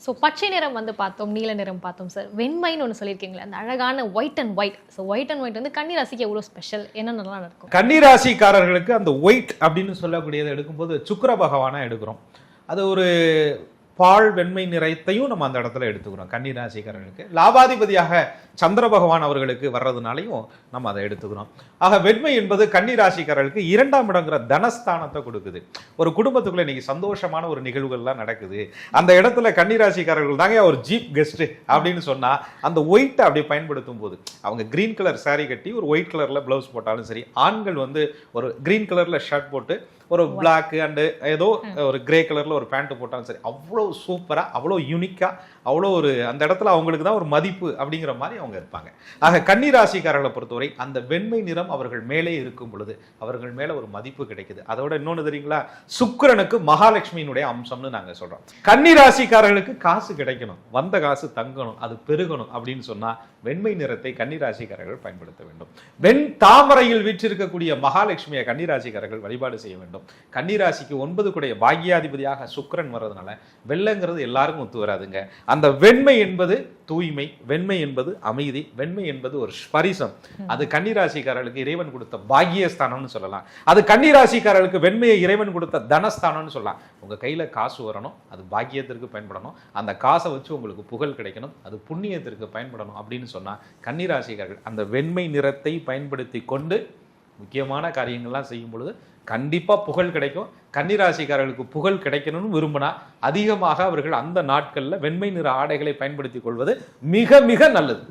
So பச்சை நிறம் வந்து பார்த்தோம், நீல நிறம் பார்த்தோம் சார். வெண்மைன்னு ஒன்று சொல்லியிருக்கீங்களே, அந்த அழகான white and white. So white and white வந்து கன்னி ராசிக்கு எவ்வளோ ஸ்பெஷல், என்னென்னலாம் நடக்கும்? கன்னி ராசிக்காரர்களுக்கு அந்த ஒயிட் அப்படின்னு சொல்லக்கூடியதை எடுக்கும்போது சுக்கிர பகவானா எடுக்கிறோம். அது ஒரு பால் வெண்மை நிறத்தையும் நம்ம அந்த இடத்துல எடுத்துக்கிறோம். கன்னி ராசிக்காரர்களுக்கு லாபாதிபதியாக சந்திர பகவான் அவர்களுக்கு வர்றதுனாலையும் நம்ம அதை எடுத்துக்கிறோம். ஆக வெண்மை என்பது கன்னி ராசிக்காரர்களுக்கு 2ஆம் இடங்கிற தனஸ்தானத்தை கொடுக்குது. ஒரு குடும்பத்துக்குள்ள இன்னைக்கு சந்தோஷமான ஒரு நிகழ்வுகள்லாம் நடக்குது, அந்த இடத்துல கன்னி ராசிக்காரர்கள் தாங்க ஒரு ஜீப் கெஸ்ட் அப்படின்னு சொன்னா அந்த ஒயிட்டை அப்படி பயன்படுத்தும் போது, அவங்க கிரீன் கலர் சாரி கட்டி ஒரு ஒயிட் கலர்ல பிளவுஸ் போட்டாலும் சரி, ஆண்கள் வந்து ஒரு கிரீன் கலர்ல ஷர்ட் போட்டு ஒரு பிளாக் அண்டு ஏதோ ஒரு கிரே கலர்ல ஒரு பேண்ட் போட்டாலும் சரி, அவ்வளோ சூப்பரா, அவ்வளோ யூனிக்கா, அவ்வளோ ஒரு அந்த இடத்துல அவங்களுக்கு தான் ஒரு மதிப்பு அப்படிங்கிற மாதிரி அவங்க இருப்பாங்க. ஆக கன்னி ராசிக்காரர்களை பொறுத்தவரை அந்த வெண்மை நிறம் அவர்கள் மேலே இருக்கும் பொழுது அவர்கள் மேல ஒரு மதிப்பு கிடைக்குது. அதோட இன்னொன்று தெரியுங்களா, சுக்கிரனுக்கு மகாலட்சுமியினுடைய அம்சம்னு நாங்க சொல்றோம். கன்னி ராசிக்காரர்களுக்கு காசு கிடைக்கணும், வந்த காசு தங்கணும், அது பெருகணும் அப்படின்னு சொன்னா வெண்மை நிறத்தை கன்னி ராசிக்காரர்கள் பயன்படுத்த வேண்டும். வெண் தாமரையில் வீற்றிருக்கக்கூடிய மகாலட்சுமியை கன்னி ராசிக்காரர்கள் வழிபாடு செய்ய வேண்டும். கன்னி ராசிக்கு 9 குடைய பாக்யாதிபதியாக சுக்கிரன் வர்றதுனால வெள்ளைங்கிறது எல்லாருக்கும் ஒத்து வராதுங்க. அந்த வெண்மை என்பது தூய்மை, வெண்மை என்பது அமைதி, வெண்மை என்பது ஒரு ஸ்பரிசம். அது கன்னி ராசிக்காரர்களுக்கு இறைவன் கொடுத்த பாக்கியஸ்தானம்னு சொல்லலாம். அது கன்னி ராசிக்காரர்களுக்கு வெண்மையை இறைவன் கொடுத்த தனஸ்தானம்னு சொல்லலாம். உங்க கையில காசு வரணும், அது பாக்கியத்திற்கு பயன்படணும், அந்த காசை வச்சு உங்களுக்கு புகழ் கிடைக்கணும், அது புண்ணியத்திற்கு பயன்படணும் அப்படின்னு சொன்னா கன்னி ராசிக்காரர்கள் அந்த வெண்மை நிறத்தை பயன்படுத்தி கொண்டு முக்கியமான காரியங்கள்லாம் செய்யும் பொழுது கண்டிப்பா புகழ் கிடைக்கும். கன்னி ராசிக்காரர்களுக்கு புகழ் கிடைக்கணும்னு விரும்பினா அதிகமாக அவர்கள் அந்த நாட்கள்ல வெண்மை நிற ஆடைகளை பயன்படுத்திக் கொள்வது மிக மிக நல்லது.